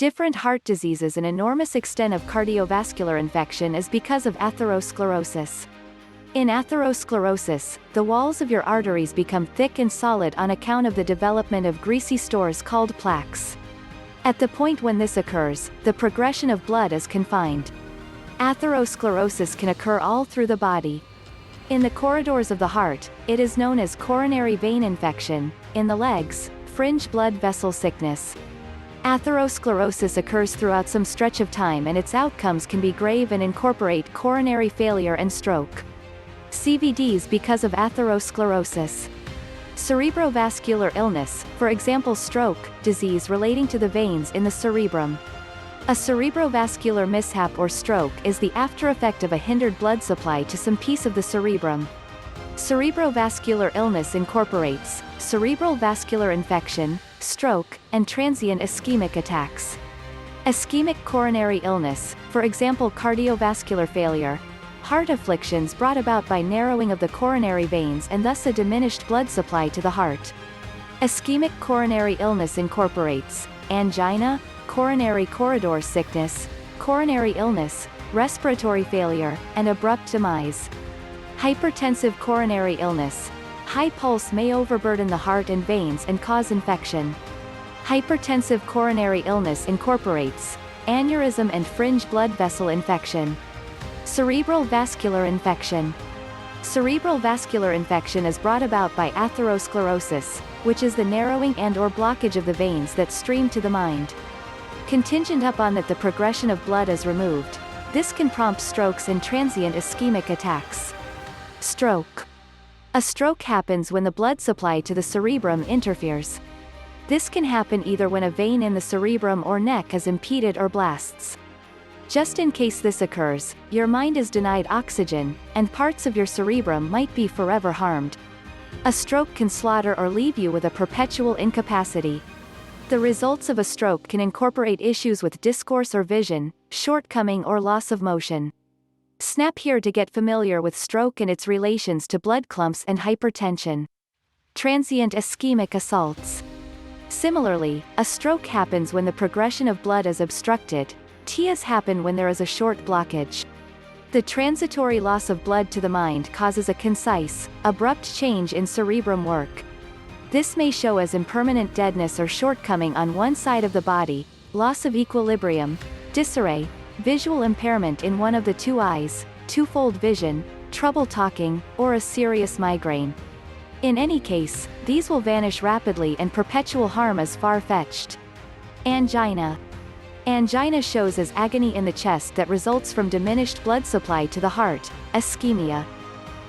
different heart diseases. An enormous extent of cardiovascular infection is because of atherosclerosis. In atherosclerosis, the walls of your arteries become thick and solid on account of the development of greasy stores called plaques. At the point when this occurs, the progression of blood is confined. Atherosclerosis can occur all through the body. In the corridors of the heart, it is known as coronary vein infection, in the legs, fringe blood vessel sickness. Atherosclerosis occurs throughout some stretch of time and its outcomes can be grave and incorporate coronary failure and stroke. CVDs because of atherosclerosis. Cerebrovascular illness, for example stroke, disease relating to the veins in the cerebrum. A cerebrovascular mishap or stroke is the aftereffect of a hindered blood supply to some piece of the cerebrum. Cerebrovascular illness incorporates cerebral vascular infection, stroke, and transient ischemic attacks. Ischemic coronary illness, for example cardiovascular failure, heart afflictions brought about by narrowing of the coronary veins and thus a diminished blood supply to the heart. Ischemic coronary illness incorporates angina, coronary corridor sickness, coronary illness, respiratory failure, and abrupt demise. Hypertensive coronary illness. High pulse may overburden the heart and veins and cause infection. Hypertensive coronary illness incorporates aneurysm and fringe blood vessel infection. Cerebral vascular infection. Cerebral vascular infection is brought about by atherosclerosis, which is the narrowing and/or blockage of the veins that stream to the mind. Contingent upon that the progression of blood is removed, this can prompt strokes and transient ischemic attacks. Stroke. A stroke happens when the blood supply to the cerebrum interferes. This can happen either when a vein in the cerebrum or neck is impeded or blasts. Just in case this occurs, your mind is denied oxygen, and parts of your cerebrum might be forever harmed. A stroke can slaughter or leave you with a perpetual incapacity. The results of a stroke can incorporate issues with discourse or vision, shortcoming or loss of motion. Snap here to get familiar with stroke and its relations to blood clumps and hypertension. Transient ischemic assaults. Similarly, a stroke happens when the progression of blood is obstructed. TIAs happen when there is a short blockage. The transitory loss of blood to the mind causes a concise, abrupt change in cerebrum work. This may show as impermanent deadness or shortcoming on one side of the body, loss of equilibrium, disarray, visual impairment in one of the two eyes, twofold vision, trouble talking, or a serious migraine. In any case, these will vanish rapidly and perpetual harm is far-fetched. Angina. Angina shows as agony in the chest that results from diminished blood supply to the heart, ischemia.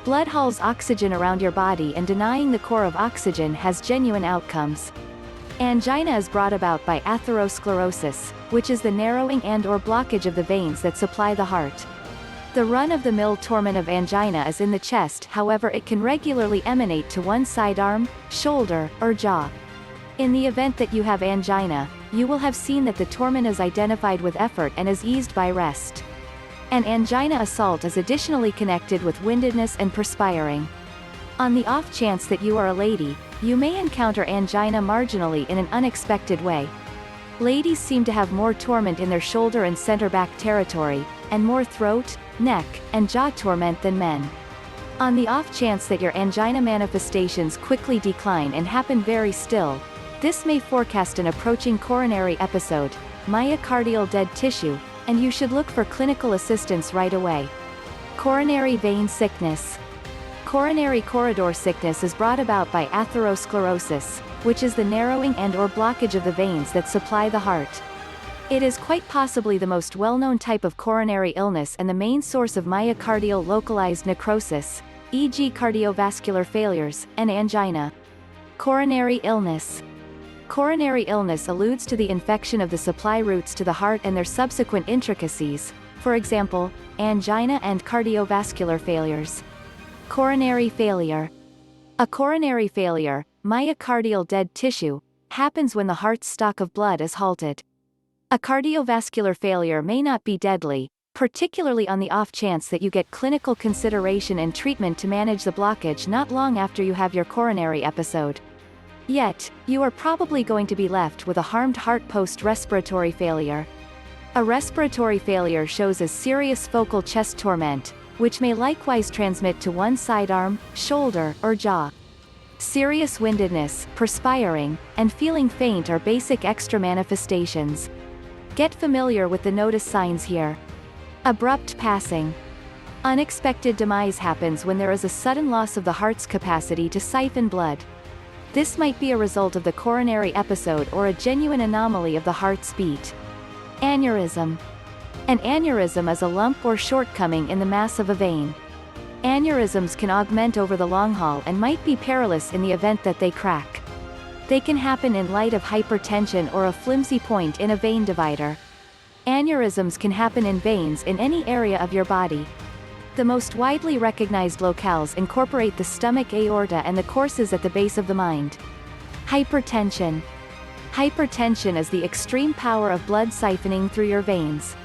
Blood hauls oxygen around your body and denying the core of oxygen has genuine outcomes. Angina is brought about by atherosclerosis, which is the narrowing and/or blockage of the veins that supply the heart. The run-of-the-mill torment of angina is in the chest, however it can regularly emanate to one sidearm, shoulder, or jaw. In the event that you have angina, you will have seen that the torment is identified with effort and is eased by rest. An angina assault is additionally connected with windedness and perspiring. On the off chance that you are a lady, you may encounter angina marginally in an unexpected way. Ladies seem to have more torment in their shoulder and center back territory, and more throat, neck, and jaw torment than men. On the off chance that your angina manifestations quickly decline and happen very still, this may forecast an approaching coronary episode, myocardial dead tissue, and you should look for clinical assistance right away. Coronary vein sickness. Coronary corridor sickness is brought about by atherosclerosis, which is the narrowing and/or blockage of the veins that supply the heart. It is quite possibly the most well-known type of coronary illness and the main source of myocardial localized necrosis, e.g. cardiovascular failures, and angina. Coronary illness. Coronary illness alludes to the infection of the supply routes to the heart and their subsequent intricacies, for example, angina and cardiovascular failures. Coronary failure. A coronary failure, myocardial dead tissue, happens when the heart's stock of blood is halted. A cardiovascular failure may not be deadly, particularly on the off chance that you get clinical consideration and treatment to manage the blockage not long after you have your coronary episode. Yet, you are probably going to be left with a harmed heart post-respiratory failure. A respiratory failure shows as serious focal chest torment, which may likewise transmit to one sidearm, shoulder, or jaw. Serious windedness, perspiring, and feeling faint are basic extra manifestations. Get familiar with the notice signs here. Abrupt passing. Unexpected demise happens when there is a sudden loss of the heart's capacity to siphon blood. This might be a result of the coronary episode or a genuine anomaly of the heart's beat. Aneurysm. An aneurysm is a lump or shortcoming in the mass of a vein. Aneurysms can augment over the long haul and might be perilous in the event that they crack. They can happen in light of hypertension or a flimsy point in a vein divider. Aneurysms can happen in veins in any area of your body. The most widely recognized locales incorporate the stomach aorta and the courses at the base of the mind. Hypertension. Hypertension is the extreme power of blood siphoning through your veins.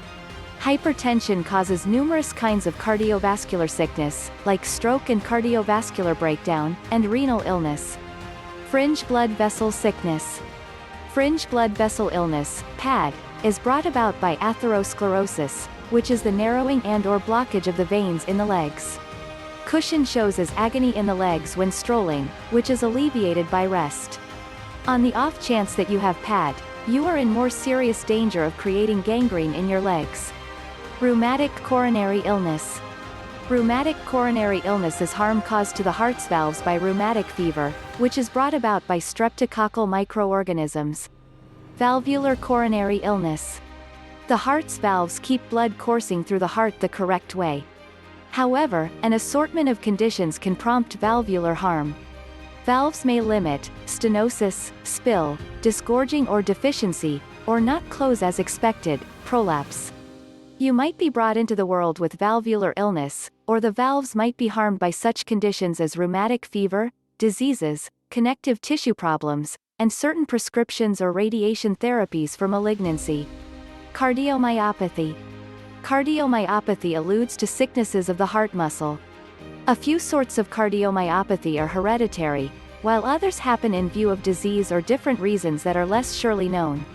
Hypertension causes numerous kinds of cardiovascular sickness, like stroke and cardiovascular breakdown, and renal illness. Fringe blood vessel sickness. Fringe blood vessel illness, PAD, is brought about by atherosclerosis, which is the narrowing and/or blockage of the veins in the legs. Cushion shows as agony in the legs when strolling, which is alleviated by rest. On the off chance that you have PAD, you are in more serious danger of creating gangrene in your legs. Rheumatic coronary illness. Rheumatic coronary illness is harm caused to the heart's valves by rheumatic fever, which is brought about by streptococcal microorganisms. Valvular coronary illness. The heart's valves keep blood coursing through the heart the correct way. However, an assortment of conditions can prompt valvular harm. Valves may limit, stenosis, spill, disgorging or deficiency, or not close as expected, prolapse. You might be brought into the world with valvular illness, or the valves might be harmed by such conditions as rheumatic fever, diseases, connective tissue problems, and certain prescriptions or radiation therapies for malignancy. Cardiomyopathy. Cardiomyopathy alludes to sicknesses of the heart muscle. A few sorts of cardiomyopathy are hereditary, while others happen in view of disease or different reasons that are less surely known.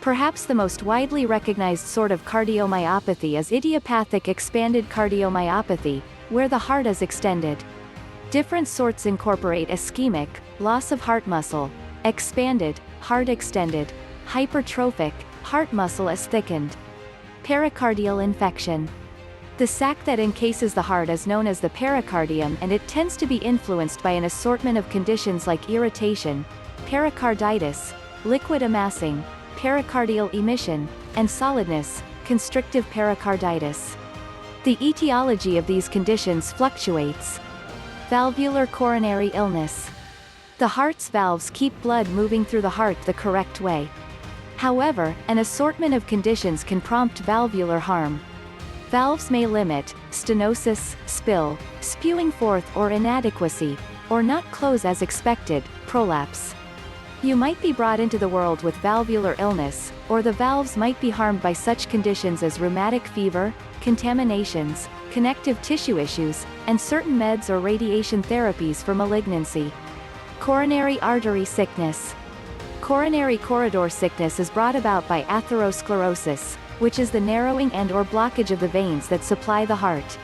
Perhaps the most widely recognized sort of cardiomyopathy is idiopathic expanded cardiomyopathy, where the heart is extended. Different sorts incorporate ischemic, loss of heart muscle, expanded, heart extended, hypertrophic, heart muscle is thickened. Pericardial infection. The sac that encases the heart is known as the pericardium, and it tends to be influenced by an assortment of conditions like irritation, pericarditis, liquid amassing, pericardial emission, and solidness, constrictive pericarditis. The etiology of these conditions fluctuates. Valvular coronary illness. The heart's valves keep blood moving through the heart the correct way. However, an assortment of conditions can prompt valvular harm. Valves may limit, stenosis, spill, spewing forth or inadequacy, or not close as expected, prolapse. You might be brought into the world with valvular illness, or the valves might be harmed by such conditions as rheumatic fever, contaminations, connective tissue issues, and certain meds or radiation therapies for malignancy. Coronary artery sickness. Coronary corridor sickness is brought about by atherosclerosis, which is the narrowing and/or blockage of the veins that supply the heart.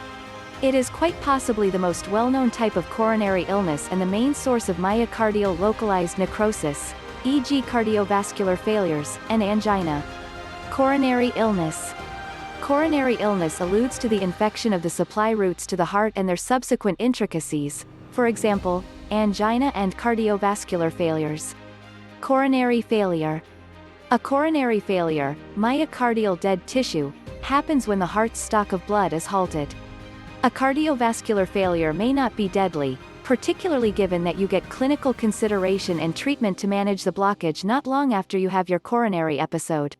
It is quite possibly the most well-known type of coronary illness and the main source of myocardial localized necrosis, e.g. cardiovascular failures, and angina. Coronary illness. Coronary illness alludes to the infection of the supply routes to the heart and their subsequent intricacies, for example, angina and cardiovascular failures. Coronary failure. A coronary failure, myocardial dead tissue, happens when the heart's stock of blood is halted. A cardiovascular failure may not be deadly, particularly given that you get clinical consideration and treatment to manage the blockage not long after you have your coronary episode.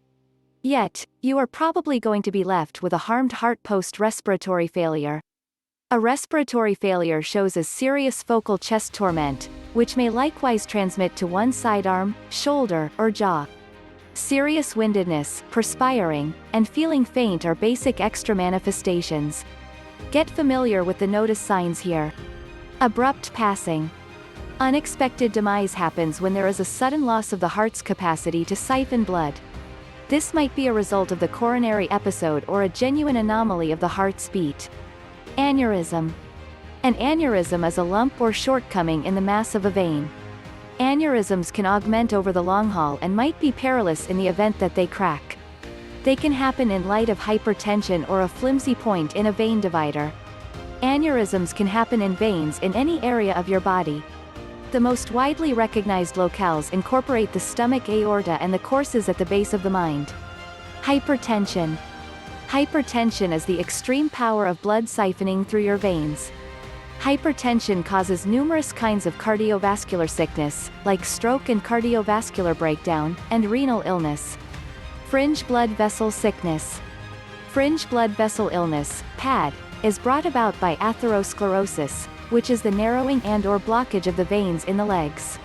Yet, you are probably going to be left with a harmed heart post-respiratory failure. A respiratory failure shows as serious focal chest torment, which may likewise transmit to one sidearm, shoulder, or jaw. Serious windedness, perspiring, and feeling faint are basic extra manifestations. Get familiar with the notice signs here. Abrupt passing. Unexpected demise happens when there is a sudden loss of the heart's capacity to siphon blood. This might be a result of the coronary episode or a genuine anomaly of the heart's beat. Aneurysm. An aneurysm is a lump or shortcoming in the mass of a vein. Aneurysms can augment over the long haul and might be perilous in the event that they crack. They can happen in light of hypertension or a flimsy point in a vein divider. Aneurysms can happen in veins in any area of your body. The most widely recognized locales incorporate the stomach aorta and the courses at the base of the mind. Hypertension. Hypertension is the extreme power of blood siphoning through your veins. Hypertension causes numerous kinds of cardiovascular sickness, like stroke and cardiovascular breakdown, and renal illness. Fringe blood vessel sickness. Fringe blood vessel illness, PAD, is brought about by atherosclerosis, which is the narrowing and/or blockage of the veins in the legs.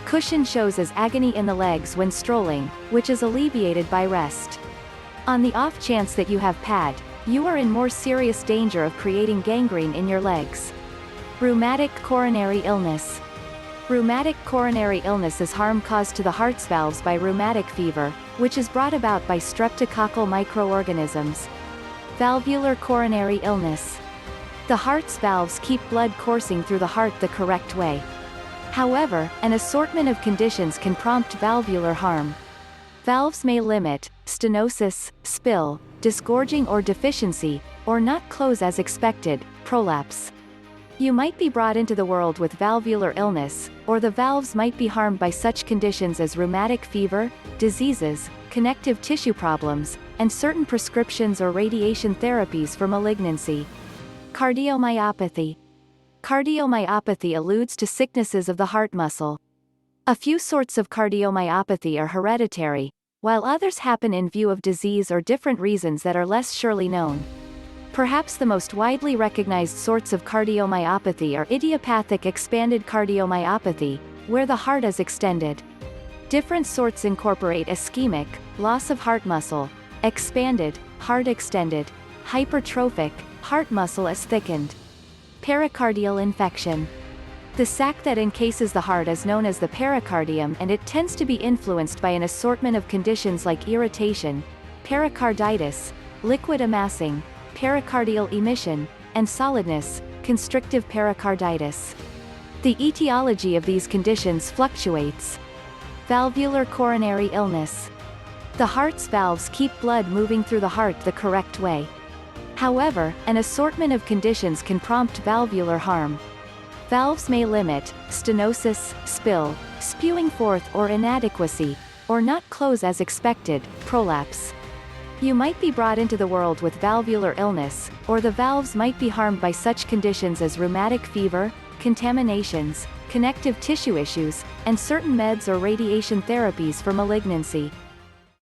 Cushion shows as agony in the legs when strolling, which is alleviated by rest. On the off chance that you have PAD, you are in more serious danger of creating gangrene in your legs. Rheumatic coronary illness. Rheumatic coronary illness is harm caused to the heart's valves by rheumatic fever, which is brought about by streptococcal microorganisms. Valvular coronary illness. The heart's valves keep blood coursing through the heart the correct way. However, an assortment of conditions can prompt valvular harm. Valves may limit, stenosis, spill, disgorging or deficiency, or not close as expected, prolapse. You might be brought into the world with valvular illness, or the valves might be harmed by such conditions as rheumatic fever, diseases, connective tissue problems, and certain prescriptions or radiation therapies for malignancy. Cardiomyopathy. Cardiomyopathy alludes to sicknesses of the heart muscle. A few sorts of cardiomyopathy are hereditary, while others happen in view of disease or different reasons that are less surely known. Perhaps the most widely recognized sorts of cardiomyopathy are idiopathic expanded cardiomyopathy, where the heart is extended. Different sorts incorporate ischemic, loss of heart muscle, expanded, heart extended, hypertrophic, heart muscle is thickened. Pericardial infection. The sac that encases the heart is known as the pericardium, and it tends to be influenced by an assortment of conditions like irritation, pericarditis, liquid amassing, pericardial emission, and solidness, constrictive pericarditis. The etiology of these conditions fluctuates. Valvular coronary illness. The heart's valves keep blood moving through the heart the correct way. However, an assortment of conditions can prompt valvular harm. Valves may limit, stenosis, spill, spewing forth or inadequacy, or not close as expected, prolapse. You might be brought into the world with valvular illness, or the valves might be harmed by such conditions as rheumatic fever, contaminations, connective tissue issues, and certain meds or radiation therapies for malignancy.